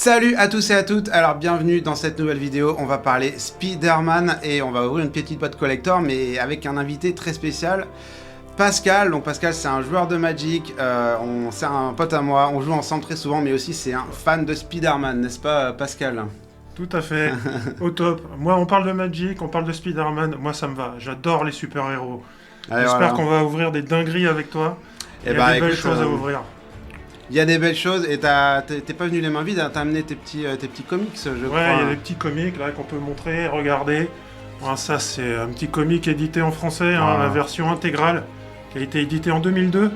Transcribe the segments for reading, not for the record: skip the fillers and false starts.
Salut à tous et à toutes, alors bienvenue dans cette nouvelle vidéo, on va parler Spider-Man et on va ouvrir une petite boîte collector mais avec un invité très spécial, Pascal. Donc Pascal c'est un joueur de Magic, c'est un pote à moi, on joue ensemble très souvent mais aussi c'est un fan de Spider-Man, n'est-ce pas Pascal? Tout à fait, au top. Moi on parle de Magic, on parle de Spider-Man, moi ça me va, j'adore les super-héros. J'espère qu'on va ouvrir des dingueries avec toi, il y a des belles choses à ouvrir. Il y a des belles choses et t'es pas venu les mains vides, t'as amené tes petits comics, je crois. Ouais, il y a des petits comics là qu'on peut montrer, regarder. Bon, ça c'est un petit comic édité en français, la version intégrale, qui a été éditée en 2002,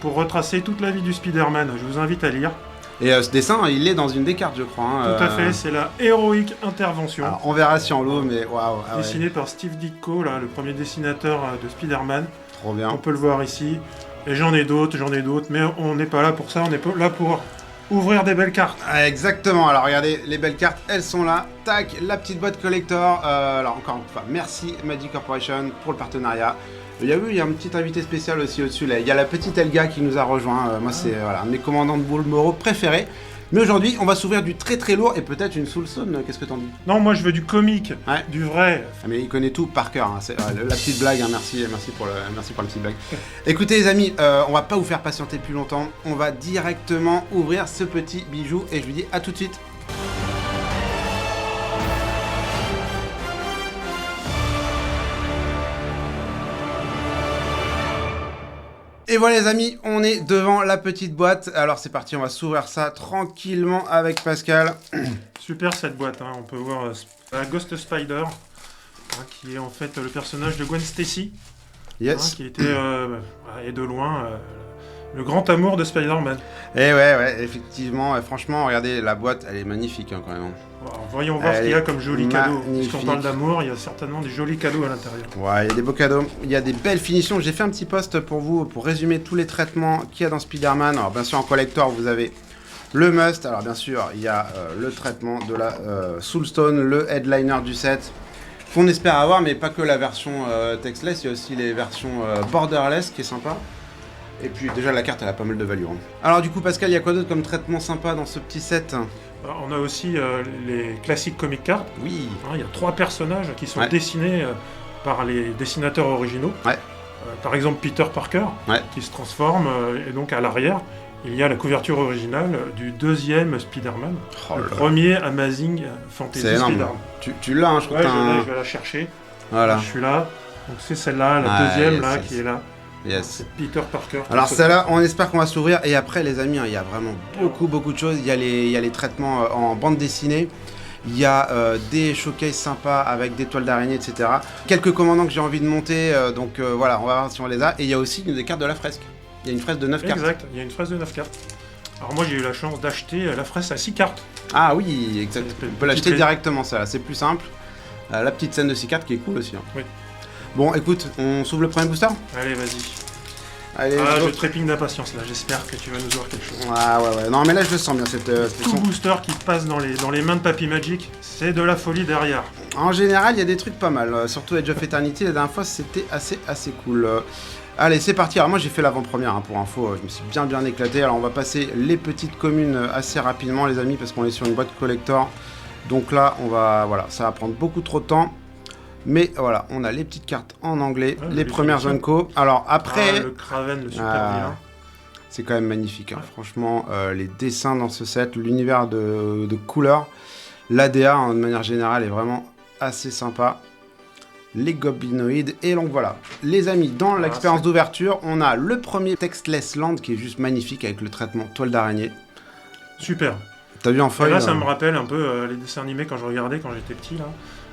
pour retracer toute la vie du Spider-Man. Je vous invite à lire. Et ce dessin, il est dans une des cartes, je crois. Tout à fait, c'est la Heroic Intervention. Alors, on verra si on l'ouvre, mais waouh. Dessiné par Steve Ditko, là, le premier dessinateur de Spider-Man. Trop bien. On peut le voir ici. Et j'en ai d'autres, mais on n'est pas là pour ça, on est là pour ouvrir des belles cartes. Exactement, alors regardez, les belles cartes, elles sont là. Tac, la petite boîte collector. Alors encore une fois, merci Magic Corporation pour le partenariat. Il y a un petit invité spécial aussi au-dessus là. Il y a la petite Elga qui nous a rejoint. Moi, c'est un de mes commandants de Boulmoro préférés. Mais aujourd'hui, on va s'ouvrir du très très lourd et peut-être une Soulstone. Qu'est-ce que t'en dis? Non, moi je veux du comique, du vrai. Mais il connaît tout par cœur. C'est la petite blague. Merci pour la petite blague. Écoutez les amis, on va pas vous faire patienter plus longtemps. On va directement ouvrir ce petit bijou et je vous dis à tout de suite. Et voilà les amis, on est devant la petite boîte. Alors c'est parti, on va s'ouvrir ça tranquillement avec Pascal. Super cette boîte, on peut voir la Ghost Spider, qui est en fait le personnage de Gwen Stacy. Yes. Qui était, et de loin, le grand amour de Spider-Man. Et ouais, effectivement, franchement, regardez, la boîte, elle est magnifique quand même. Alors, voyons voir ce qu'il y a comme jolis cadeaux. Puisqu'on parle d'amour, il y a certainement des jolis cadeaux à l'intérieur. Ouais, il y a des beaux cadeaux, il y a des belles finitions. J'ai fait un petit post pour vous, pour résumer tous les traitements qu'il y a dans Spider-Man. Alors bien sûr, en collector, vous avez le must. Alors bien sûr, il y a le traitement de la Soulstone, le headliner du set, qu'on espère avoir, mais pas que la version textless, il y a aussi les versions borderless qui est sympa. Et puis déjà la carte elle a pas mal de value. Alors du coup Pascal, il y a quoi d'autre comme traitement sympa dans ce petit set? On a aussi les classiques comic cards. Oui. Il y a 3 personnages qui sont dessinés par les dessinateurs originaux. Par exemple Peter Parker qui se transforme et donc à l'arrière il y a la couverture originale du deuxième Spider-Man, le premier Amazing Fantasy Spider-Man. Tu l'as, je crois que je vais la chercher. Voilà. Je suis là. Donc c'est celle-là, la deuxième qui est là. Yes. C'est Peter Parker. Alors celle-là, on espère qu'on va s'ouvrir. Et après les amis, il y a vraiment beaucoup de choses. Il y a les traitements en bande dessinée. Il y a des showcases sympas avec des toiles d'araignée, etc. Quelques commandants que j'ai envie de monter. Donc voilà, on va voir si on les a. Et il y a aussi des cartes de la fresque. Il y a une fresque de 9 cartes. Exact, il y a une fresque de 9 cartes. Alors moi j'ai eu la chance d'acheter la fresque à 6 cartes. Ah oui, exact. On peut l'acheter directement ça, c'est plus simple. La petite scène de 6 cartes qui est cool aussi. Oui. Bon écoute, on s'ouvre le premier booster? Allez, vas-y. Allez, je trépigne d'impatience là, j'espère que tu vas nous ouvrir quelque chose. Ouais. Non mais là je le sens bien cette tout booster qui passe dans les mains de Papy Magic, c'est de la folie derrière. En général, il y a des trucs pas mal, surtout Age of Eternity, la dernière fois c'était assez cool. Allez, c'est parti. Alors moi j'ai fait l'avant-première pour info, je me suis bien éclaté. Alors on va passer les petites communes assez rapidement les amis parce qu'on est sur une boîte collector. Donc là, ça va prendre beaucoup trop de temps. Mais voilà, on a les petites cartes en anglais, les premières Unco. Alors après... le Kraven, le super vilain. C'est quand même magnifique, franchement, les dessins dans ce set, l'univers de couleurs, l'ADA de manière générale est vraiment assez sympa. Les goblinoïdes, et donc voilà. Les amis, dans l'expérience d'ouverture, on a le premier Textless Land qui est juste magnifique avec le traitement toile d'araignée. Super. T'as vu en feuille? Là, ça me rappelle un peu les dessins animés quand je regardais quand j'étais petit là.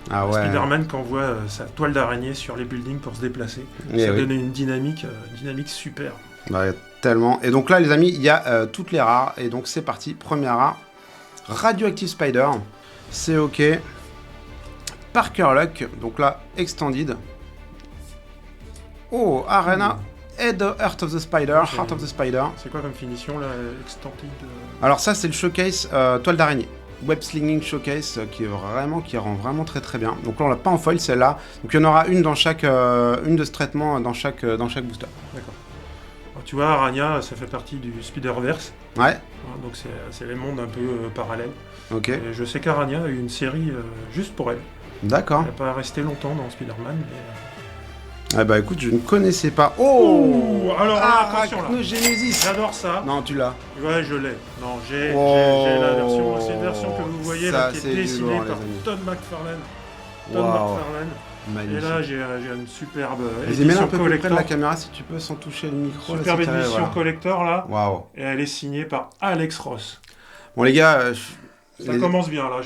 Spider-Man quand on voit sa toile d'araignée sur les buildings pour se déplacer. Ça donnait une dynamique super. Tellement. Et donc là les amis, il y a toutes les rares. Et donc c'est parti, première rare. Radioactive Spider. C'est ok. Parker Luck. Donc là, Extended. Oh, Arena. Heart of the Spider. Heart of the Spider. C'est quoi comme finition là, Extended Alors ça c'est le showcase toile d'araignée. Web Slinging Showcase qui rend vraiment très bien. Donc là on l'a pas en foil celle-là. Donc il y en aura une dans chaque une de ce traitement dans chaque booster. D'accord. Alors, tu vois, Arania, ça fait partie du Spider-Verse. Ouais. Donc c'est les mondes un peu parallèles. Ok. Et je sais qu'Arania a eu une série juste pour elle. D'accord. Elle n'est pas restée longtemps dans Spider-Man. Mais... Ah bah écoute, je ne connaissais pas. Oh, alors là, attention là. Arachnogenesis. J'adore ça. Non, tu l'as. Ouais, je l'ai. Non, j'ai la version. C'est une version que vous voyez là, qui est dessinée par Todd McFarlane. Magnifique. Et là, j'ai une superbe édition collector. un peu plus près de la caméra si tu peux, sans toucher le micro. Superbe là, édition collector là. Waouh. Et elle est signée par Alex Ross. Bon les gars, ça commence bien là.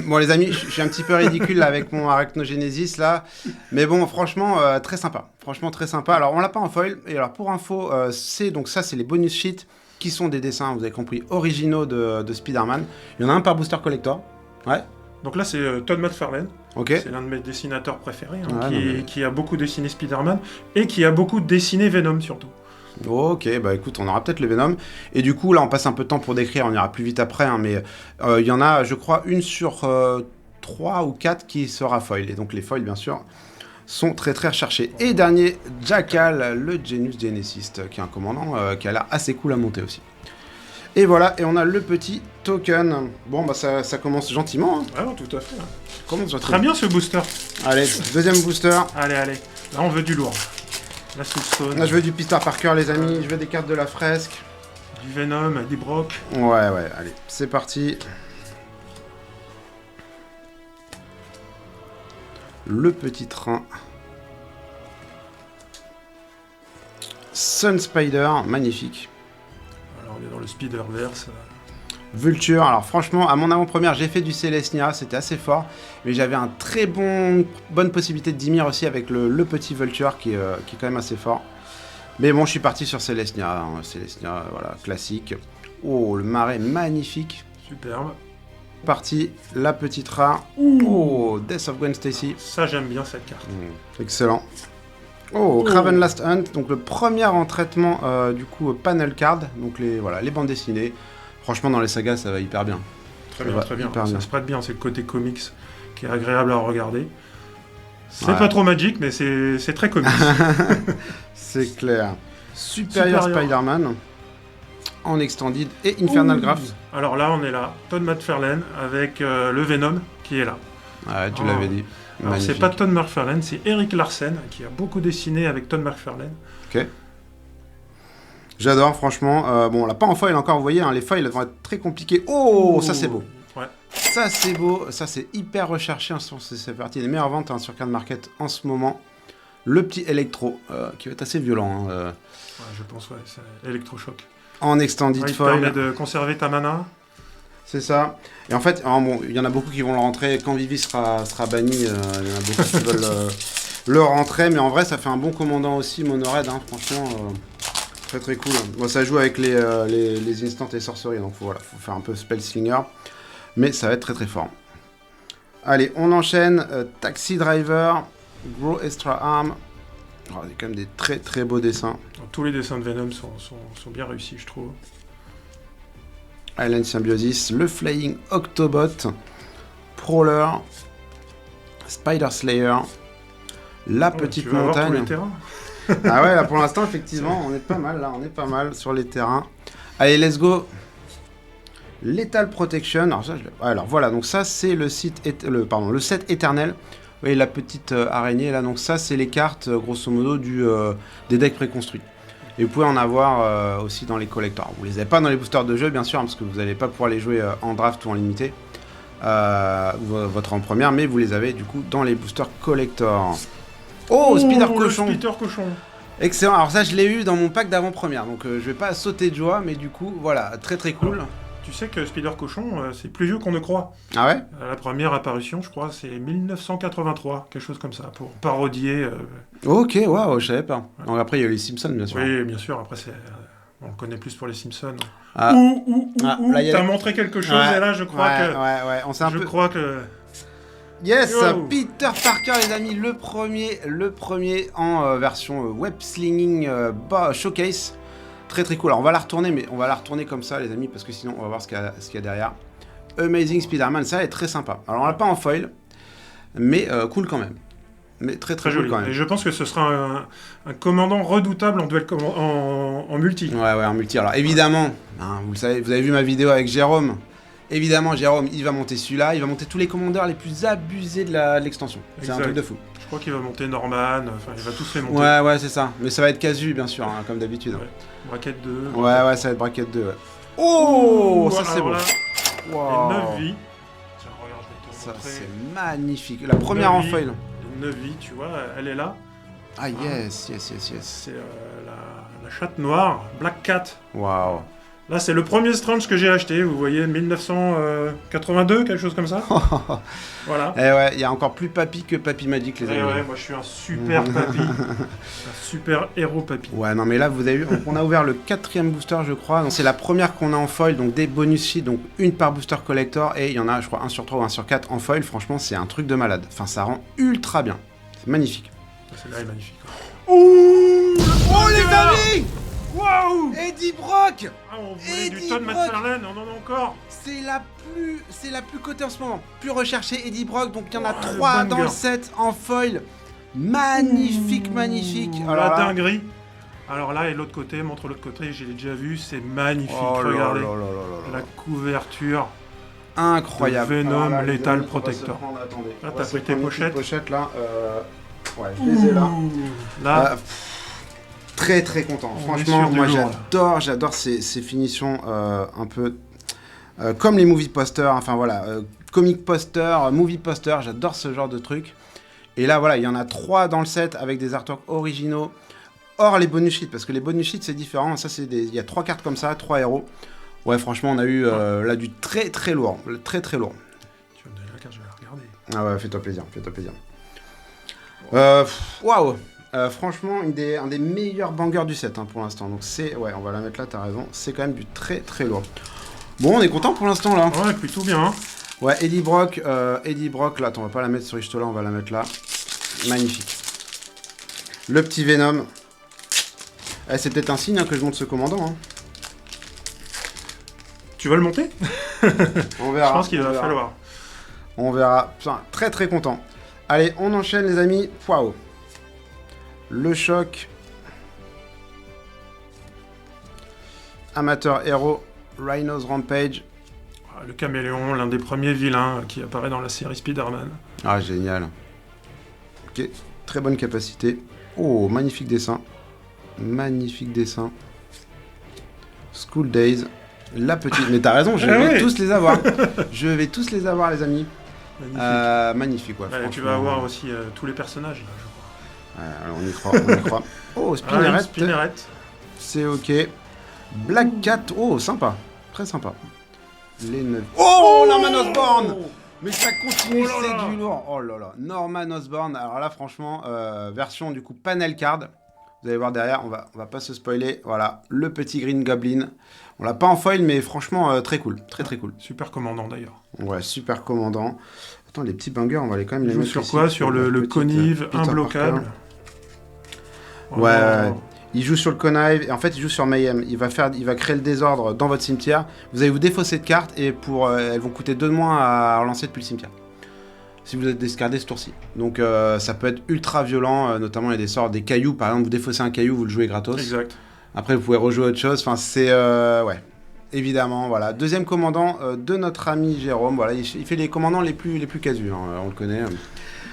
Bon les amis, je suis un petit peu ridicule là, avec mon Arachnogenesis là, mais bon franchement très sympa. Franchement très sympa. Alors on l'a pas en foil. Et alors pour info, c'est les bonus sheets qui sont des dessins, vous avez compris, originaux de Spider-Man. Il y en a un par booster collector. Ouais. Donc là, c'est Todd McFarlane. Okay. C'est l'un de mes dessinateurs préférés, qui a beaucoup dessiné Spider-Man et qui a beaucoup dessiné Venom surtout. Ok, bah écoute, on aura peut-être le Venom. Et du coup, là, on passe un peu de temps pour décrire, on ira plus vite après, hein, mais il y en a, je crois, une sur 3 ou 4 qui sera foil. Et donc les foils, bien sûr, sont très très recherchés. Et dernier, Jackal, le Genus Genesis, qui est un commandant qui a l'air assez cool à monter aussi. Et voilà, et on a le petit token. Bon, bah ça commence gentiment. Hein. Ah non, tout à fait. Commence gentiment. Très bien ce booster. Allez, deuxième booster. Allez. Là, on veut du lourd. La Soulstone. Là, je veux du Peter Parker, les amis. Je veux des cartes de la fresque. Du Venom, des Brock. Ouais, allez, c'est parti. Le petit train. Sun Spider, magnifique. Alors, on est dans le Spider-Verse. Vulture, alors franchement, à mon avant-première, j'ai fait du Celestia, c'était assez fort, mais j'avais un très bonne possibilité de Dimir aussi avec le petit Vulture qui est quand même assez fort. Mais bon, je suis parti sur Celestia, hein. Celestia, voilà, classique. Oh, le marais magnifique. Superbe. Parti, la petite rare. Oh, Death of Gwen Stacy. Ça, j'aime bien cette carte. Excellent. Oh, Kraven Last Hunt, donc le premier en traitement du coup panel card, donc les bandes dessinées. Franchement, dans les sagas, ça va hyper bien. Très bien. Ça se prête bien, c'est le côté comics qui est agréable à regarder. C'est pas trop magique, mais c'est très comics. C'est clair. Superior Spider-Man en Extended et Infernal Graphs. Alors là, on est là. Todd McFarlane avec le Venom qui est là. Ouais, tu l'avais dit. Alors, c'est pas Todd McFarlane, c'est Eric Larsen qui a beaucoup dessiné avec Todd McFarlane. Ok. J'adore, franchement. Bon, on l'a pas en foil encore, vous voyez, hein, les foils vont être très compliqués. Oh, ça c'est beau. Ouais. Ça c'est beau, ça c'est hyper recherché. Hein, c'est parti des meilleures ventes sur Card Market en ce moment. Le petit Electro, qui va être assez violent. Hein, ouais, je pense, c'est électrochoc. En extended foil. Il permet de conserver ta mana. C'est ça. Et en fait, bon, il y en a beaucoup qui vont le rentrer. Quand Vivi sera banni, il y en a beaucoup qui veulent le rentrer. Mais en vrai, ça fait un bon commandant aussi, Monored. Hein, franchement, très très cool. Bon, ça joue avec les instants et sorceries. Donc faut faire un peu Spellslinger. Mais ça va être très très fort. Allez, on enchaîne. Taxi Driver, Grow Extra Arm. Oh, il y a quand même des très très beaux dessins. Tous les dessins de Venom sont bien réussis, je trouve. Island Symbiosis, le Flying Octobot, Prowler, Spider Slayer, la petite montagne. Ah ouais, là pour l'instant, effectivement, on est pas mal, sur les terrains. Allez, let's go. Lethal Protection. Alors voilà, donc ça c'est le set éternel. Vous voyez la petite araignée là, donc ça c'est les cartes grosso modo des decks préconstruits. Et vous pouvez en avoir aussi dans les collectors. Vous les avez pas dans les boosters de jeu bien sûr, hein, parce que vous n'allez pas pouvoir les jouer en draft ou en limité, votre en première, mais vous les avez du coup dans les boosters collectors. Oh, Spider Cochon. Excellent, alors ça je l'ai eu dans mon pack d'avant-première, donc je vais pas sauter de joie, mais du coup voilà, très très cool. Tu sais que Spider Cochon, c'est plus vieux qu'on ne croit. Ah ouais? La première apparition, je crois, c'est 1983, quelque chose comme ça, pour parodier... Ok, waouh, je savais pas. Ouais. Donc après, il y a eu les Simpsons, bien sûr. Oui, bien sûr, après, on le connaît plus pour les Simpsons. Ah. T'as montré quelque chose, et là, je crois que... Ouais, on sait un peu... Je crois que... Yes, Peter Parker, les amis, le premier en version web slinging showcase. Très très cool. Alors on va la retourner, mais on va la retourner comme ça, les amis, parce que sinon on va voir ce qu'il y a derrière. Amazing Spider-Man, ça est très sympa. Alors on l'a pas en foil, mais cool quand même. mais très très joli cool quand même. Et je pense que ce sera un commandant redoutable en duel en multi. Ouais, en multi. Alors évidemment, hein, vous le savez, vous avez vu ma vidéo avec Jérôme. Évidemment, Jérôme, il va monter celui-là, il va monter tous les commandeurs les plus abusés de l'extension. C'est un truc de fou. Je crois qu'il va monter Norman, enfin il va tous les monter. Ouais, c'est ça. Mais ça va être casu, bien sûr, hein, comme d'habitude. Ouais. Bracket 2. Ouais, ça va être bracket 2. Ouais. Oh, ça c'est beau. Wow. Et 9 vies. Tiens, regarde, je vais te montrer. Ça c'est magnifique. La première en foil. 9 vies, tu vois, elle est là. Ah yes. C'est la chatte noire, Black Cat. Waouh. Là, c'est le premier Strange que j'ai acheté, vous voyez, 1982, quelque chose comme ça. Voilà. Et ouais, il y a encore plus papy que Papy Magic, les amis. Ouais, moi je suis un super papy. Un super héros papy. Ouais, non mais là, vous avez vu, on a ouvert le 4e booster, je crois. Donc c'est la première qu'on a en foil, donc des bonus sheets, donc une par booster collector. Et il y en a, je crois, 1 sur 3 ou 1 sur 4 en foil. Franchement, c'est un truc de malade. Enfin, ça rend ultra bien. C'est magnifique. Celle-là est magnifique. Ouh, oh les amis! Waouh! Eddie Brock! Ah, on voulait du Todd McFarlane, on en a encore! C'est la plus cotée en ce moment. Plus recherchée, Eddie Brock. Donc il y en a 3 dans le set en foil. Magnifique. La dinguerie. Alors là, et l'autre côté, montre l'autre côté, j'ai déjà vu, c'est magnifique. Regardez. La couverture. Incroyable. Venom Lethal Protector. Là, t'as pris tes pochettes là. Ouais, je les ai là. Là. Très content. Franchement, moi j'adore ces finitions un peu comme les movie posters, enfin voilà, comic poster, movie poster, j'adore ce genre de truc. Et là voilà, il y en a 3 dans le set avec des artworks originaux, hors les bonus sheets, parce que les bonus sheets c'est différent, ça c'est il y a 3 cartes comme ça, 3 héros. Ouais, franchement, on a eu là du très lourd, très lourd. Tu vas me donner la carte, je vais la regarder. Ah ouais, fais-toi plaisir. Waouh. Franchement, un des meilleurs bangers du set pour l'instant. Donc c'est, ouais, on va la mettre là, t'as raison. C'est quand même du très lourd. Bon, on est content pour l'instant là. Ouais, plutôt bien. Ouais, Eddie Brock, là, attends, on va pas la mettre sur Ishtola, on va la mettre là. Magnifique. Le petit Venom. C'est peut-être un signe que je monte ce commandant. Hein. Tu vas le monter? On verra. Je pense qu'il va falloir. On verra. Putain, très content. Allez, on enchaîne les amis. Waouh. Le choc. Amateur héros. Rhinos Rampage. Le caméléon, l'un des premiers vilains qui apparaît dans la série Spider-Man. Ah, génial. Ok, très bonne capacité. Oh, magnifique dessin. School Days. La petite. Mais t'as raison, je vais tous les avoir. Les amis. Magnifique, ouais. Tu vas avoir aussi tous les personnages, là, je crois. Alors on y croit. Oh, Spinnerette. C'est ok. Black Cat. Oh, sympa. Très sympa. Les 9. Oh, Norman Osborn. Mais ça continue, c'est du lourd. Oh là là. Norman Osborn. Alors là, franchement, version du coup panel card. Vous allez voir derrière, on va pas se spoiler. Voilà, le petit Green Goblin. On l'a pas en foil, mais franchement, très cool. Très cool. Super commandant d'ailleurs. Ouais, super commandant. Attends, les petits bangers, on va les quand même les mettre sur ici. Quoi Sur le Connive imbloquable. Ouais, il joue sur le Connive et en fait il joue sur Mayhem. Il va créer le désordre dans votre cimetière. Vous allez vous défausser de cartes et elles vont coûter 2 de moins à relancer depuis le cimetière. Si vous êtes discardé ce tour-ci. Donc ça peut être ultra violent, notamment il y a des sorts, des cailloux. Par exemple, vous défaussez un caillou, vous le jouez gratos. Exact. Après vous pouvez rejouer autre chose. Enfin c'est ouais. Évidemment, voilà. Deuxième commandant de notre ami Jérôme. Voilà, il fait les commandants les plus casus, on le connaît.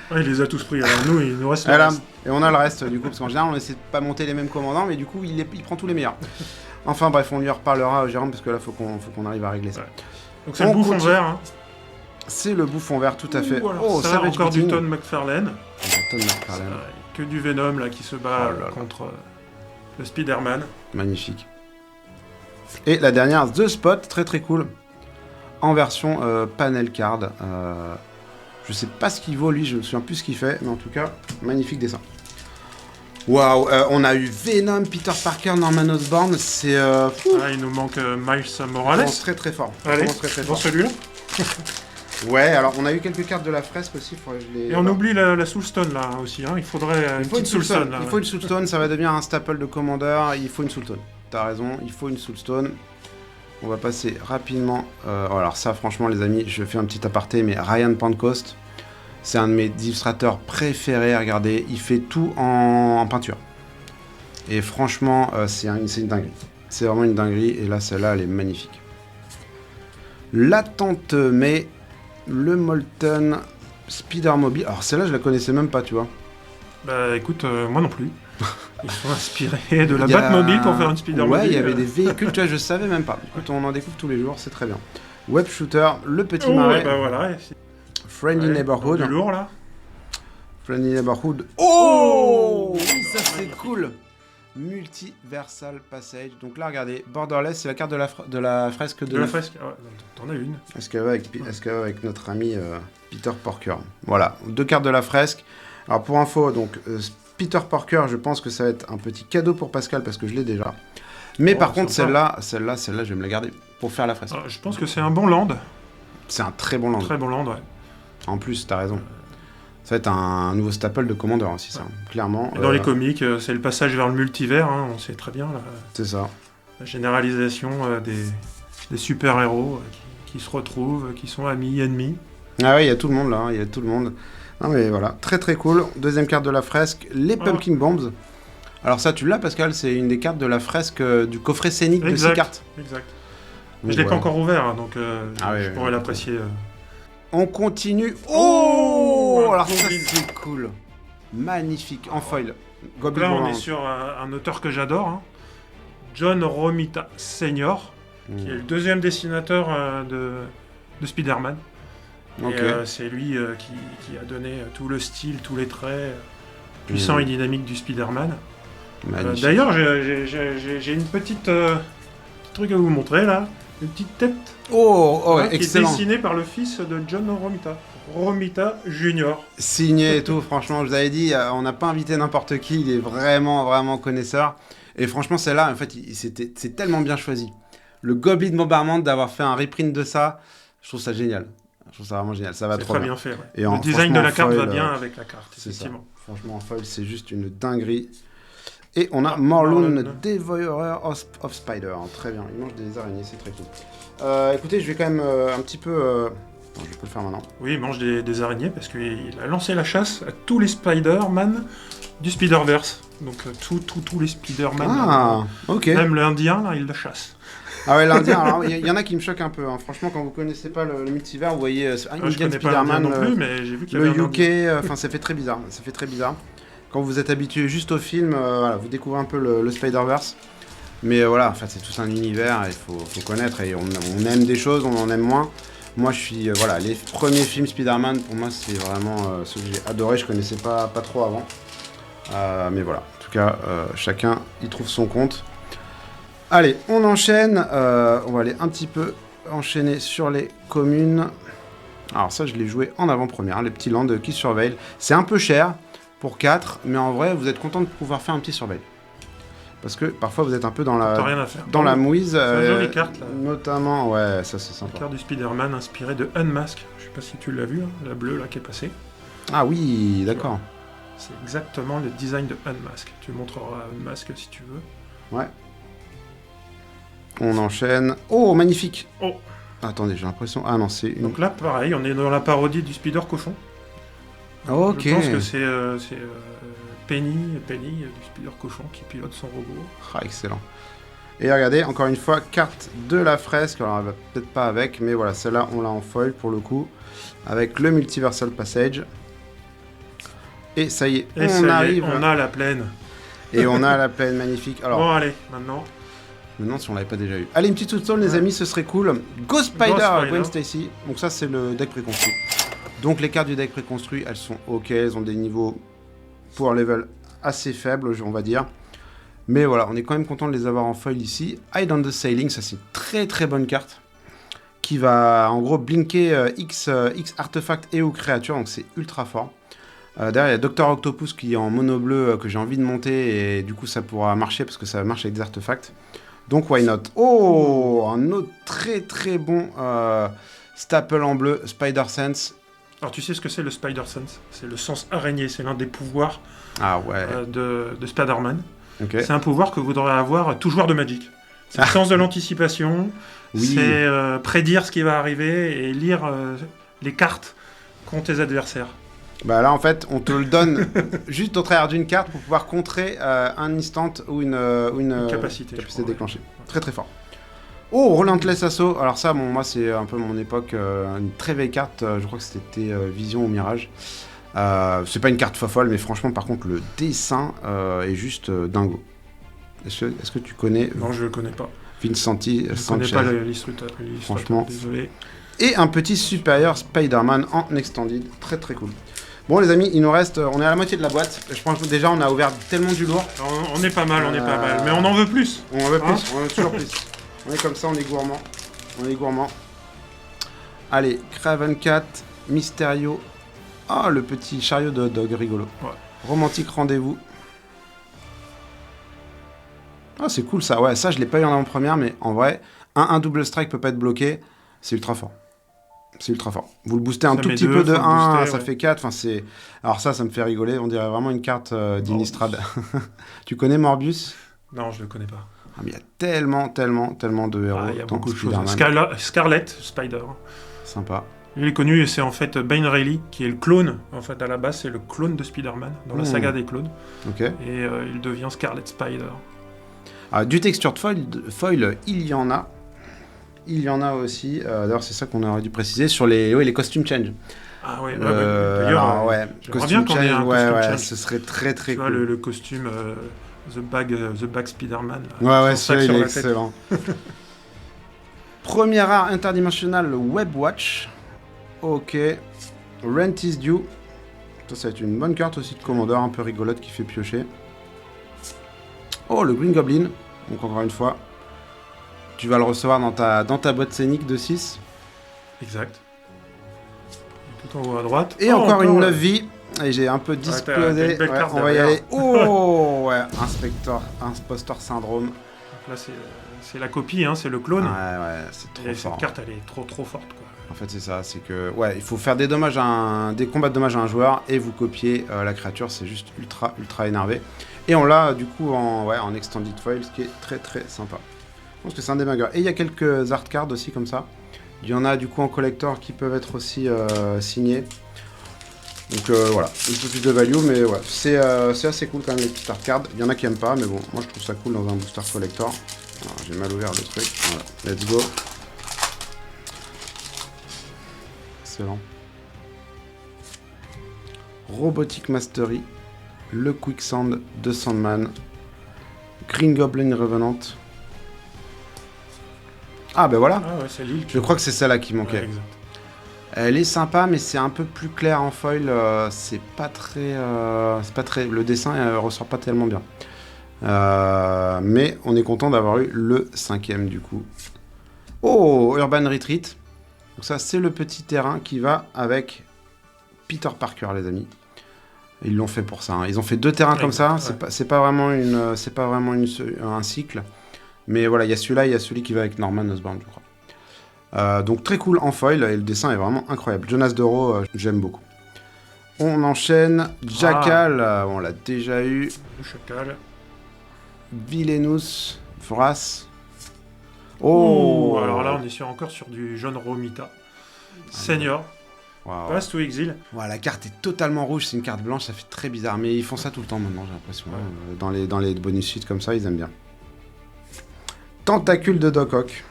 Ouais, il les a tous pris. Alors nous, il nous reste le reste. Et on a le reste, du coup, parce qu'en général, on essaie de pas monter les mêmes commandants, mais du coup, il prend tous les meilleurs. Enfin bref, on lui reparlera, Jérôme, parce que là, faut qu'on arrive à régler ça. Ouais. Donc c'est le bouffon vert. Hein. C'est le bouffon vert, tout à fait. Oh, ça encore du Todd McFarlane. McFarlane. Que du Venom, là, qui se bat contre le Spider-Man. Magnifique. Et la dernière, The Spot, très cool. En version panel card. Je sais pas ce qu'il vaut, lui, je me souviens plus ce qu'il fait, mais en tout cas, magnifique dessin. Waouh, on a eu Venom, Peter Parker, Norman Osborn, c'est... il nous manque Miles Morales. Très fort. Allez, dans celui-là. Ouais, alors on a eu quelques cartes de la fresque aussi. Et on oublie la Soulstone là aussi, hein. Il faudrait une petite Soulstone. Il faut une Soulstone, ça va devenir un staple de Commander, il faut une Soulstone. T'as raison, il faut une Soulstone. On va passer rapidement. Alors ça, franchement, les amis, je fais un petit aparté, mais Ryan Pancoast, C'est un de mes illustrateurs préférés, regardez, il fait tout en peinture. Et franchement, c'est une dinguerie. C'est vraiment une dinguerie, et là, celle-là, elle est magnifique. L'attente mais le Molten Spider-Mobile. Alors celle-là, je la connaissais même pas, tu vois. Bah écoute, moi non plus. Ils sont inspirés de la Batmobile pour faire une Spider-Mobile. Ouais, il y avait des véhicules, tu vois, je savais même pas. Écoute, on en découvre tous les jours, c'est très bien. Web Shooter, le petit marais. Bah voilà. Friendly Neighborhood. Du lourd là. Friendly Neighborhood. Oh, oui, ça c'est cool. Multiversal Passage. Donc là, regardez, Borderless, c'est la carte de la fresque de la fresque. Ah ouais, t'en as une. Est-ce qu'elle va avec notre ami Peter Porker. Voilà, 2 cartes de la fresque. Alors pour info, donc Peter Porker, je pense que ça va être un petit cadeau pour Pascal parce que je l'ai déjà. Mais par contre, celle-là, je vais me la garder pour faire la fresque. Je pense que c'est un bon land. C'est un très bon land. Très bon land, ouais. En plus, t'as raison. Ça va être un nouveau staple de Commander aussi, ça, clairement. Et dans les comics, c'est le passage vers le multivers, hein, on sait très bien. Là, c'est ça. La généralisation des super-héros qui se retrouvent, qui sont amis, ennemis. Ah ouais, il y a tout le monde là, il y a tout le monde. Non mais voilà, très très cool. Deuxième carte de la fresque, les Pumpkin Bombs. Alors ça, tu l'as Pascal, c'est une des cartes de la fresque du coffret scénique de 6 cartes. Exact. Je l'ai pas encore ouvert, hein, donc je pourrais l'apprécier. On continue. Oh, alors ça c'est cool. Magnifique, en foil. Goblin là, on est sur un auteur que j'adore, hein. John Romita Sr., qui est le deuxième dessinateur de Spider-Man. Okay. Et c'est lui qui a donné tout le style, tous les traits puissants et dynamiques du Spider-Man. D'ailleurs, j'ai une petite truc à vous montrer là. Une petite tête qui est dessinée par le fils de John Romita Jr. Signé et tout, franchement, je vous avais dit, on n'a pas invité n'importe qui, il est vraiment, vraiment connaisseur. Et franchement, celle-là, en fait, c'est tellement bien choisi. Le Goblin Bombardment, d'avoir fait un reprint de ça, je trouve ça génial. Je trouve ça vraiment génial, ça va trop bien. C'est très bien fait. Ouais. Le design de la carte va bien avec la carte, effectivement. Franchement, en foil, c'est juste une dinguerie. Et on a Morlun, Devourer of Spider. Très bien, il mange des araignées, c'est très cool. Écoutez, je vais quand même un petit peu... Non, je peux le faire maintenant. Oui, il mange des araignées parce qu'il a lancé la chasse à tous les Spider-Man du Spider-Verse. Donc tous les Spider-Man. Ah, ok. Même l'Indien, là, il le chasse. Ah ouais, l'Indien, alors il y en a qui me choquent un peu. Hein. Franchement, quand vous connaissez pas le multivers, vous voyez Indian Spider-Man non plus, mais j'ai vu qu'il y avait le UK, enfin ça fait très bizarre. Ça fait très bizarre. Quand vous êtes habitué juste au film, voilà, vous découvrez un peu le Spider-Verse. Mais voilà, en fait, c'est tout un univers, il faut connaître. Et on aime des choses, on en aime moins. Moi, je suis... voilà, les premiers films Spider-Man, pour moi, c'est vraiment ce que j'ai adoré. Je connaissais pas trop avant. Mais voilà, en tout cas, chacun y trouve son compte. Allez, on enchaîne. On va aller un petit peu enchaîner sur les communes. Alors ça, je l'ai joué en avant-première, hein, les petits lands qui surveillent. C'est un peu cher pour 4, mais en vrai, vous êtes content de pouvoir faire un petit surveil. Parce que parfois, vous êtes un peu dans la mouise. C'est une jolie carte, là. Notamment, ouais, ça c'est sympa. La carte du Spider-Man inspirée de Unmask. Je sais pas si tu l'as vu, hein, la bleue là qui est passée. Ah oui, d'accord. C'est exactement le design de Unmask. Tu montreras Unmask si tu veux. Ouais. On enchaîne. Oh, magnifique. Oh. Attendez, j'ai l'impression... Ah non, c'est une... Donc là, pareil, on est dans la parodie du Spider-Cochon. Ok. Je pense que c'est Penny du Spider-Cochon qui pilote son robot. Ah, excellent. Et regardez, encore une fois, carte de la fresque. Alors, elle va peut-être pas avec, mais voilà, celle-là, on l'a en foil pour le coup. Avec le Multiversal Passage. Et ça y est, on arrive. On a la plaine. Et on a la plaine magnifique. Alors, bon, allez, maintenant... Je me demande si on l'avait pas déjà eu. Allez, une petite sous-zone, les amis, ce serait cool. Go Spider, Gwen Stacy. Donc ça, c'est le deck préconstruit. Donc les cartes du deck préconstruit, elles sont ok, elles ont des niveaux power level assez faibles, on va dire. Mais voilà, on est quand même content de les avoir en foil ici. Hide on the Sailing, ça c'est une très très bonne carte. Qui va en gros blinker X artefacts et ou créatures, donc c'est ultra fort. Derrière, il y a Dr Octopus qui est en mono bleu que j'ai envie de monter et du coup ça pourra marcher parce que ça marche avec des artefacts. Donc why not. Oh, un autre très très bon staple en bleu, Spider Sense. Alors tu sais ce que c'est le Spider Sense? C'est le sens araignée, c'est l'un des pouvoirs de Spider-Man. Okay. C'est un pouvoir que vous devrez avoir tout joueur de Magic. C'est le sens de l'anticipation, c'est prédire ce qui va arriver et lire les cartes qu'ont tes adversaires. Bah là, en fait, on te le donne juste au travers d'une carte pour pouvoir contrer un instant ou une capacité déclenchée. Ouais. Très très fort. Oh, Relentless Assault. Alors ça, bon, moi, c'est un peu mon époque. Une très vieille carte. Je crois que c'était Vision ou Mirage. C'est pas une carte folle, mais franchement, par contre, le dessin est juste dingo. Est-ce que tu connais... Non, je le connais pas. Vincenti Sanchez. Je connais pas l'illustrateur. Franchement. Désolé. Et un petit Superior Spider-Man en extended. Très très cool. Bon les amis, il nous reste, on est à la moitié de la boîte. Je pense que déjà on a ouvert tellement du lourd. On est pas mal, mais on en veut plus. On en veut plus, on en veut toujours plus. On est comme ça, on est gourmand. Allez, Craven Cat, Mysterio. Ah, le petit chariot de dog, rigolo. Ouais. Romantique rendez-vous. Ah, c'est cool ça. Ouais, ça je l'ai pas eu en avant-première, mais en vrai, un double strike peut pas être bloqué. C'est ultra fort. Vous le boostez un tout petit peu de 1, ça fait 4. Enfin, c'est... Alors ça me fait rigoler. On dirait vraiment une carte d'Innistrad. Tu connais Morbius ? Non, je le connais pas. Ah, mais il y a tellement de héros. Il y a beaucoup de choses. Scarlet Spider. Sympa. Il est connu et c'est en fait Bane Reilly qui est le clone. En fait, à la base, c'est le clone de Spider-Man dans la saga des clones. Ok. Et il devient Scarlet Spider. Ah, du textured foil, il y en a. Il y en a aussi. D'ailleurs, c'est ça qu'on aurait dû préciser sur les costume change. Ah ouais. D'ailleurs, costume bien qu'on ait un costume change. Ce serait très très cool. Tu vois le costume The Bag Spider-Man. Ouais, c'est il est excellent. Premier art interdimensionnel Web Watch. Ok. Rent is due. Ça va être une bonne carte aussi de commandeur, un peu rigolote qui fait piocher. Oh, le Green Goblin. Donc encore une fois, tu vas le recevoir dans ta boîte scénique de 6. Exact. Et tout en haut à droite. Et encore une 9 vie. Et j'ai un peu displosé. On va y aller. Oh, ouais. Impostor Syndrome. Donc là, c'est la copie, hein, c'est le clone. Ouais, c'est trop fort. Cette carte, elle est trop forte, quoi. En fait, c'est ça. C'est que, il faut faire des combats de dommages à un joueur et vous copier la créature. C'est juste ultra énervé. Et on l'a, du coup, en extended foil, ce qui est très, très sympa. Je pense que c'est un des bangers. Et il y a quelques art cards aussi comme ça. Il y en a du coup en collector qui peuvent être aussi signés. Donc voilà, un peu plus de value, mais ouais, c'est assez cool quand même les petites art cards. Il y en a qui aiment pas, mais bon, moi je trouve ça cool dans un booster collector. Alors, j'ai mal ouvert le truc. Voilà, let's go. Excellent. Robotic Mastery, le Quicksand de Sandman, Green Goblin Revenant. Ah ben voilà. Ah ouais, c'est l'île. Je crois que c'est celle-là qui manquait. Ouais, exact. Elle est sympa, mais c'est un peu plus clair en foil. C'est pas très. Le dessin ressort pas tellement bien. Mais on est content d'avoir eu le 5e du coup. Oh, Urban Retreat. Donc ça, c'est le petit terrain qui va avec Peter Parker, les amis. Ils l'ont fait pour ça. Hein. Ils ont fait 2 terrains comme ça. Ouais. C'est pas vraiment un cycle. Mais voilà, il y a celui-là, il y a celui qui va avec Norman Osborn, je crois. Donc très cool en foil, et le dessin est vraiment incroyable. Jonas Doro, j'aime beaucoup. On enchaîne. Jackal, on l'a déjà eu. Le Chacal. Vilenus, Vras. Oh, alors là, on est encore sur du jaune Romita. Senior. Wow. Pass to Exile. Ouais, la carte est totalement rouge, c'est une carte blanche, ça fait très bizarre. Mais ils font ça tout le temps maintenant, j'ai l'impression. Ouais. Dans les bonus suites comme ça, ils aiment bien. Tentacule de Doc Ock.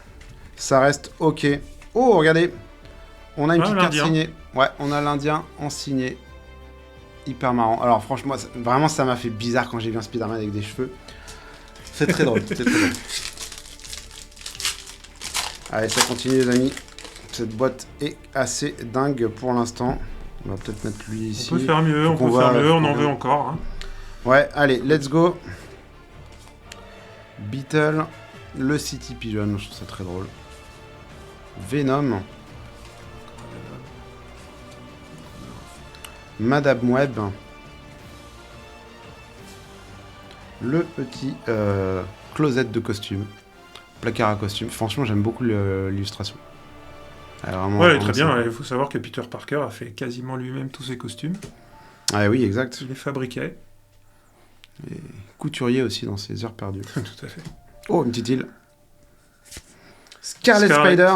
Ça reste ok. Oh, regardez. On a une petite carte signée. Ouais, on a l'Indien en signé. Hyper marrant. Alors franchement, vraiment ça m'a fait bizarre quand j'ai vu un Spider-Man avec des cheveux. C'est très drôle. C'est très drôle. Allez, ça continue les amis. Cette boîte est assez dingue pour l'instant. On va peut-être mettre lui ici. On peut faire mieux, on en veut encore. Hein. Ouais, allez, let's go. Beetle, le City Pigeon, je trouve ça très drôle. Venom. Madame Web. Le petit closet de costume. Placard à costume. Franchement, j'aime beaucoup l'illustration. Ouais, très bien. Il faut savoir que Peter Parker a fait quasiment lui-même tous ses costumes. Ah oui, exact. Il les fabriquait. Et couturier aussi dans ses heures perdues. Tout à fait. Oh, une petite île. Scarlet Spider.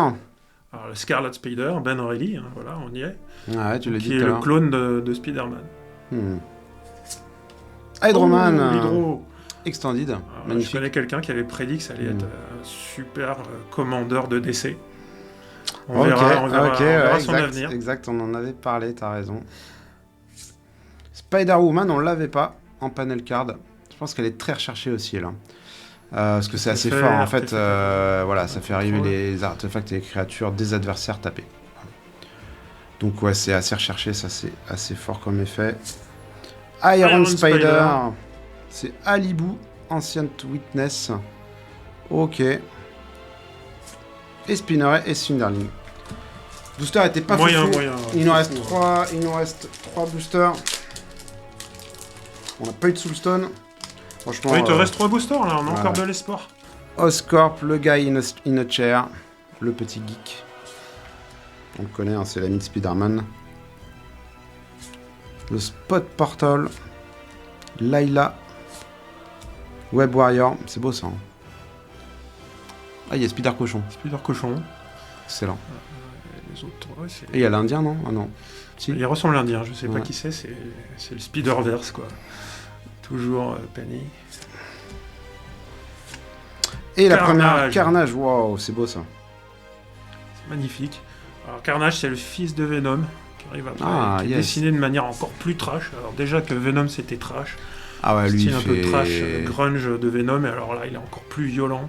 Alors, le Scarlet Spider, Ben Reilly, hein, voilà, on y est. Ah ouais, tu l'as dit. Qui est le clone de Spider-Man. Hydro-Man Hydro. Extended. Alors, magnifique. Je connais quelqu'un qui avait prédit que ça allait être un super commandeur de DC. On verra son avenir. Exact, on en avait parlé, t'as raison. Spider-Woman, on l'avait pas en panel card. Je pense qu'elle est très recherchée aussi, là. Parce que c'est assez fort, en fait. Voilà, ça fait arriver les artefacts et les créatures des adversaires tapés. Donc ouais, c'est assez recherché, ça c'est assez fort comme effet. Iron Spider. C'est Alibou, Ancient Witness. Ok. Et Spinneret et Cinderling. Booster était pas moyen. Il nous reste 3 boosters. On n'a pas eu de Soulstone. Franchement. Oui, il te reste 3 boosters là, on a encore de l'espoir. Oscorp, le guy in a chair, le petit geek. On le connaît, hein, c'est l'ami de Spider-Man. Le Spot Portal. Layla. Web Warrior, c'est beau ça. Hein. Ah, il y a Spider Cochon. Spider Cochon. Excellent. Les autres, ouais, c'est... Et il y a l'Indien, non? Ah non. Si. Il ressemble à l'Indien, je sais pas qui c'est le Spider-Verse, quoi. Toujours Penny. Et la première, Carnage, waouh, c'est beau ça. C'est magnifique. Alors Carnage, c'est le fils de Venom, qui arrive après, qui est dessiné de manière encore plus trash. Alors déjà que Venom, c'était trash. Ah ouais, lui, il un peu trash, grunge de Venom, et alors là, il est encore plus violent.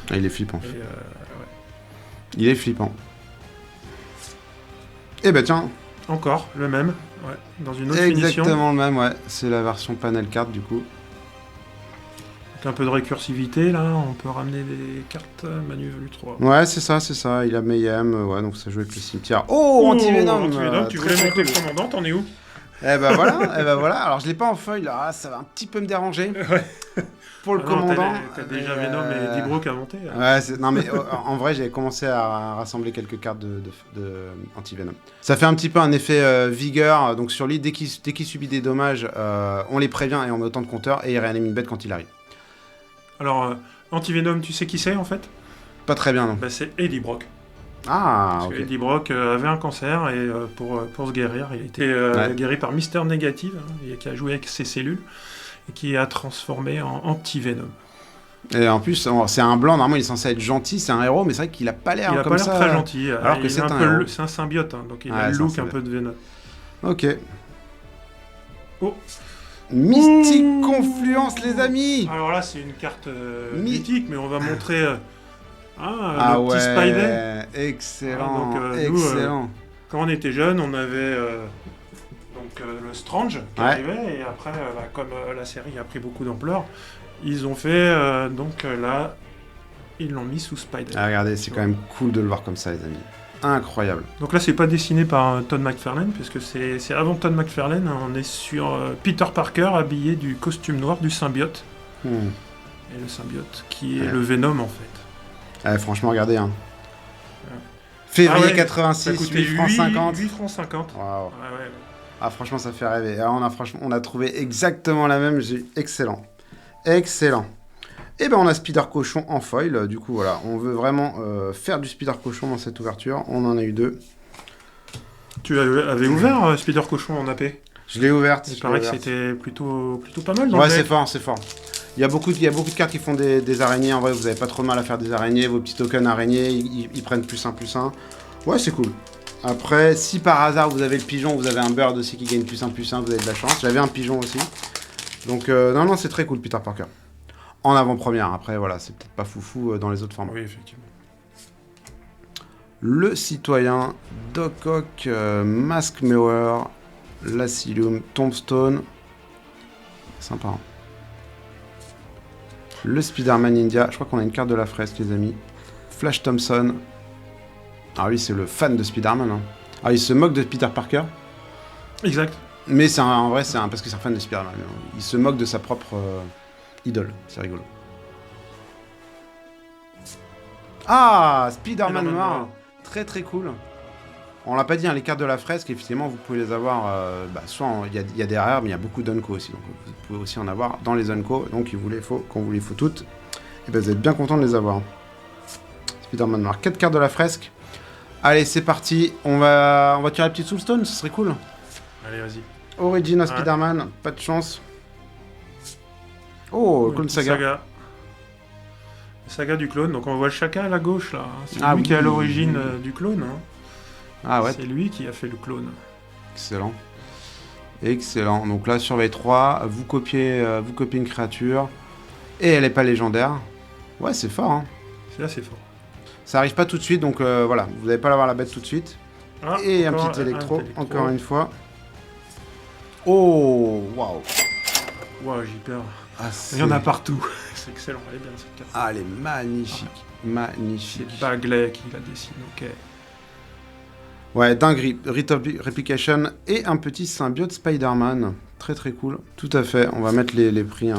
Ah, il est flippant. Il est flippant. Eh ben tiens. Encore, le même, dans une autre finition. Exactement le même, ouais. C'est la version panel card, du coup. Avec un peu de récursivité, là, on peut ramener des cartes Manu Velu 3. Ouais, c'est ça. Il a Mayhem, ouais, donc ça joue avec le cimetière. Oh, Anti-Venom. Tu voulais monter le commandant, t'en es où? Eh ben voilà, alors je l'ai pas en feuille là, ça va un petit peu me déranger. Pour le commandant. T'as déjà Venom et Dibrock à monter. Ouais, non mais en vrai j'avais commencé à rassembler quelques cartes de anti-Venom. Ça fait un petit peu un effet vigueur, donc sur lui, dès qu'il subit des dommages, on les prévient et on met autant de compteurs et il réanime une bête quand il arrive. Alors, anti-Venom, tu sais qui c'est en fait? Pas très bien non. Bah, c'est Eddie Brock. Ah, parce que Eddie Brock avait un cancer et pour se guérir, il a été guéri par Mister Negative, hein, qui a joué avec ses cellules et qui a transformé en anti-Venom. Et en plus, c'est un blanc, normalement il est censé être gentil, c'est un héros, mais c'est vrai qu'il a pas l'air comme ça. Il a pas l'air très gentil, alors que c'est un héros. C'est un symbiote, hein, donc il a le look un peu de Venom. Ok. Oh. Mystique Confluence, les amis. Alors là, c'est une carte mythique, mais on va montrer... le petit Spidey. Excellent, excellent. Nous, quand on était jeunes, on avait le Strange qui arrivait, et après, comme la série a pris beaucoup d'ampleur, ils ont fait, là, ils l'ont mis sous Spidey. Ah, regardez, c'est quand même cool de le voir comme ça, les amis. Incroyable. Donc là, c'est pas dessiné par Todd McFarlane, puisque c'est avant Todd McFarlane, on est sur Peter Parker habillé du costume noir du symbiote. Et le symbiote, qui est le Venom, en fait. Franchement, regardez. Hein. Février 86, 8 francs 50. 8 francs 50. Wow. Ah, franchement, ça fait rêver. Ah, on a trouvé exactement la même. Excellent. Excellent. Et ben, on a Spider Cochon en foil. Du coup, voilà. On veut vraiment faire du Spider Cochon dans cette ouverture. On en a eu 2. Tu avais ouvert Spider Cochon en AP? Je l'ai ouverte. Il paraît que c'était plutôt pas mal. Ouais, c'est fort, c'est fort. Il y a beaucoup de cartes qui font des araignées. En vrai, vous n'avez pas trop de mal à faire des araignées. Vos petits tokens araignées, ils prennent +1/+1. Ouais, c'est cool. Après, si par hasard vous avez le pigeon, vous avez un bird aussi qui gagne +1/+1, vous avez de la chance. J'avais un pigeon aussi. Donc, non, c'est très cool, Peter Parker. En avant-première. Après, voilà, c'est peut-être pas foufou dans les autres formats. Oui, effectivement. Le citoyen, Doc Ock, Mask Mirror, l'Asylum, Tombstone. Sympa, hein. Le Spider-Man India, je crois qu'on a une carte de la fresque, les amis. Flash Thompson. Alors lui, c'est le fan de Spider-Man. Hein. Alors il se moque de Peter Parker. Exact. Mais en vrai, parce que c'est un fan de Spider-Man. Il se moque de sa propre idole. C'est rigolo. Ah, Spider-Man noir. Très très cool. On l'a pas dit, hein, les cartes de la fresque, effectivement, vous pouvez les avoir, soit il y a des rares, mais il y a beaucoup d'Unco aussi, donc vous pouvez aussi en avoir dans les Unco, donc quand vous les faut toutes, et ben vous êtes bien content de les avoir. Spider-Man noir, 4 cartes de la fresque, Allez, c'est parti. On va tirer la petite Soulstone, ce serait cool. Allez, vas-y. Origin of Spider-Man, pas de chance. Oh, Clone Saga. Saga du clone, donc on voit Shaka à la gauche là. C'est lui qui est à l'origine du clone. Hein. Ah ouais. C'est lui qui a fait le clone. Excellent. Excellent. Donc là, surveille 3, vous copiez une créature. Et elle n'est pas légendaire. Ouais, c'est fort. Hein. C'est assez fort. Ça arrive pas tout de suite, donc voilà. Vous n'allez pas l'avoir la bête tout de suite. Ah, et un petit électro, encore une fois. Oh, waouh. Waouh, j'y perds. Ah, il y en a partout. C'est excellent, elle est bien cette carte. Ah, elle est magnifique. Magnifique. C'est Bagley qui la dessine, ok. Ouais, dinguerie. Rite of Replication et un petit symbiote Spider-Man. Très très cool. Tout à fait. On va mettre les prix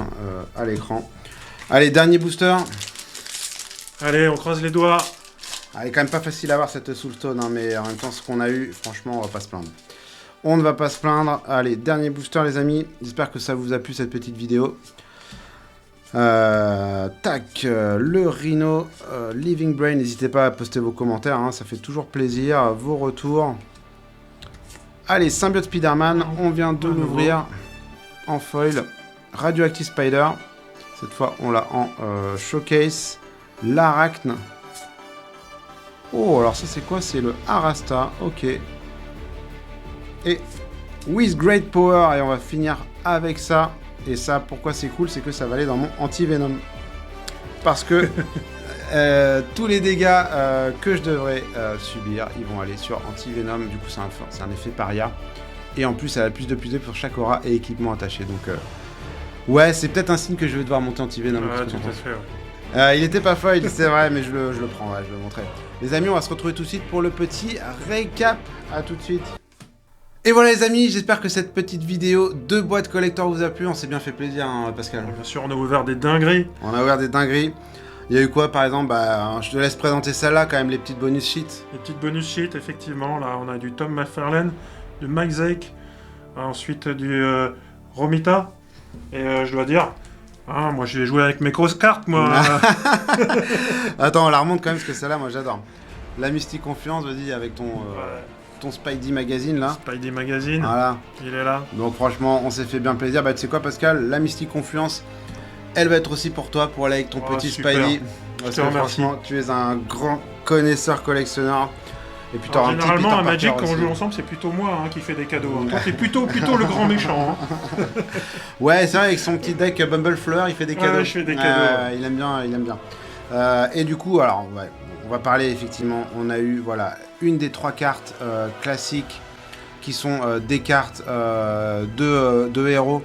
à l'écran. Allez, dernier booster. Allez, on croise les doigts. Ah, elle est quand même pas facile à avoir cette Soulstone, hein, mais en même temps, ce qu'on a eu, franchement, on va pas se plaindre. On ne va pas se plaindre. Allez, dernier booster, les amis. J'espère que ça vous a plu, cette petite vidéo. Tac, le Rhino, Living Brain. N'hésitez pas à poster vos commentaires, hein, ça fait toujours plaisir. Vos retours. Allez, Symbiote Spider-Man. On vient de l'ouvrir en foil. Radioactive Spider. Cette fois, on l'a en showcase. L'Arachne. Oh, alors ça, c'est quoi? C'est le Arasta. Ok. Et With Great Power. Et on va finir avec ça. Et ça, pourquoi c'est cool? C'est que ça va aller dans mon anti-venom. Parce que tous les dégâts que je devrais subir, ils vont aller sur anti-venom. Du coup, c'est un effet paria. Et en plus, elle a plus de plus pour chaque aura et équipement attaché. Donc, ouais, c'est peut-être un signe que je vais devoir monter anti-venom. Ouais, tout à fait, ouais. Il était pas foil, c'est vrai, mais je le prends, ouais, je le montrerai. Les amis, on va se retrouver tout de suite pour le petit récap. À tout de suite. Et voilà les amis, j'espère que cette petite vidéo de boîte collector vous a plu. On s'est bien fait plaisir, hein, Pascal. Bien sûr, on a ouvert des dingueries. On a ouvert des dingueries. Il y a eu quoi par exemple? Je te laisse présenter celle-là quand même, les petites bonus sheets. Les petites bonus sheets, effectivement. Là, on a du Tom McFarlane, du Mike Zeck, ensuite du Romita. Et je dois dire... Ah, moi j'ai joué avec mes grosses cartes, moi. Attends, on la remonte quand même parce que celle-là, moi j'adore. La Mystique Confiance, vas-y, avec ton Spidey Magazine là. Spidey Magazine. Voilà. Il est là. Donc franchement, on s'est fait bien plaisir. Bah tu sais quoi, Pascal, la Mystique Confiance, elle va être aussi pour toi pour aller avec ton petit super. Spidey. Parce que franchement, tu es un grand connaisseur collectionneur. Et puis t'auras un petit généralement, Peter à Magic, Parker quand on aussi. joue ensemble, c'est plutôt moi qui fais des cadeaux. Toi, t'es plutôt le grand méchant. Hein. Ouais, c'est vrai, avec son petit deck Bumblefleur, il fait des cadeaux. Ouais, je fais des cadeaux. Il aime bien. Et du coup, alors, ouais, on va parler effectivement. On a eu, voilà, une des 3 cartes classiques qui sont des cartes de héros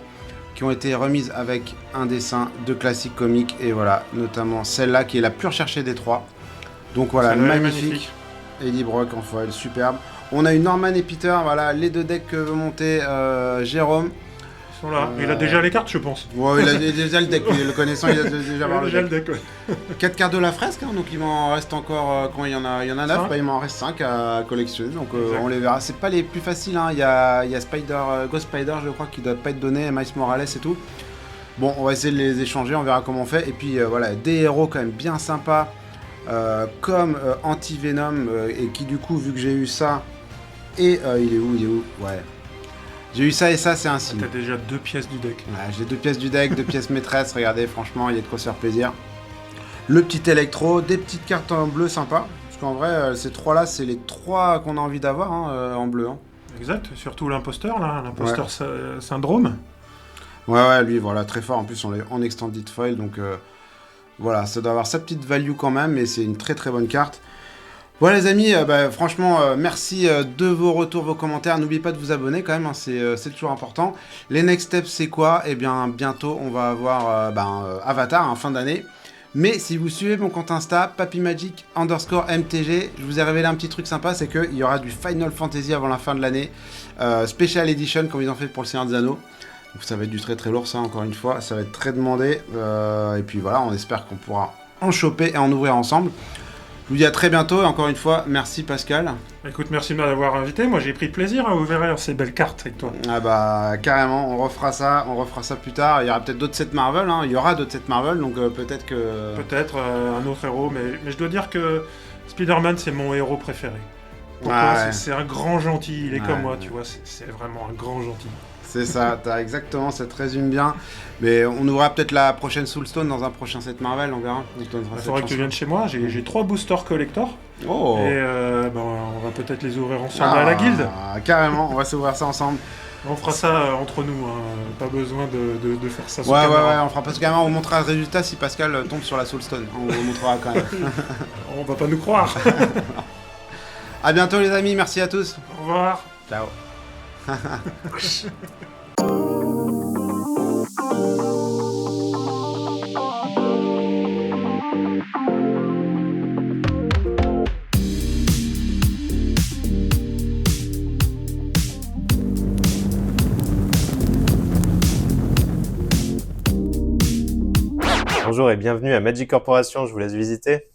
qui ont été remises avec un dessin de classique comique. Et voilà, notamment celle-là qui est la plus recherchée des 3. Donc voilà, magnifique. Eddie Brock en foil, superbe. On a eu Norman et Peter, voilà, les 2 decks que veut monter Jérôme. Ils sont là. Il a déjà les cartes, je pense. Ouais, il a déjà le deck, le connaissant, il a déjà le deck. Ouais. 4 cartes de la fresque, hein, donc il m'en reste encore, quand il y en a 9, bah, il m'en reste 5 à collectionner, donc on les verra. C'est pas les plus faciles, hein. Il y a Ghost Spider, je crois, qui doit pas être donné, Miles Morales et tout. Bon, on va essayer de les échanger, on verra comment on fait. Et puis voilà, des héros quand même bien sympas. Comme Anti-Venom et qui du coup vu que j'ai eu ça et il est où ouais, j'ai eu ça et ça, c'est un signe. T'as déjà 2 pièces du deck. Ouais, j'ai 2 pièces du deck, 2 pièces maîtresses, regardez, franchement il y a de quoi se faire plaisir. Le petit électro, des petites cartes en bleu sympa, parce qu'en vrai ces 3 là c'est les 3 qu'on a envie d'avoir, hein, en bleu, hein. Exact, surtout l'imposteur là, l'imposteur syndrome. Ouais, lui voilà, très fort, en plus on est en extended foil, donc voilà, ça doit avoir sa petite value quand même, mais c'est une très très bonne carte. Voilà les amis, franchement, merci de vos retours, vos commentaires. N'oubliez pas de vous abonner quand même, hein, c'est toujours important. Les next steps, c'est quoi? Eh bien, bientôt, on va avoir Avatar, en fin d'année. Mais si vous suivez mon compte Insta, PapyMagic_MTG, je vous ai révélé un petit truc sympa, c'est qu'il y aura du Final Fantasy avant la fin de l'année. Special Edition, comme ils ont fait pour le Seigneur des Anneaux. Donc ça va être du très très lourd, ça, encore une fois. Ça va être très demandé. Et puis voilà, on espère qu'on pourra en choper et en ouvrir ensemble. Je vous dis à très bientôt. Et encore une fois, merci Pascal. Écoute, merci de m'avoir invité. Moi, j'ai pris plaisir à ouvrir ces belles cartes avec toi. Ah bah, carrément. On refera ça plus tard. Il y aura peut-être d'autres sets Marvel. Hein. Il y aura d'autres sets Marvel. Donc peut-être que... Peut-être un autre héros. Mais je dois dire que Spider-Man, c'est mon héros préféré. Toi, c'est un grand gentil, il est comme moi, tu vois, c'est vraiment un grand gentil. C'est ça, exactement, ça te résume bien. Mais on ouvrira peut-être la prochaine Soulstone dans un prochain set Marvel, on verra. Il faudra que tu viennes chez moi, j'ai 3 boosters collector. Oh. Et on va peut-être les ouvrir ensemble à la guilde. Carrément, on va s'ouvrir ça ensemble. On fera ça entre nous, hein. Pas besoin de faire ça sur caméra. Ouais, on fera pas sur caméra, on montrera le résultat si Pascal tombe sur la Soulstone. On vous montrera quand même. On va pas nous croire. À bientôt les amis, merci à tous. Au revoir. Ciao. Bonjour et bienvenue à Magic Corporation, je vous laisse visiter.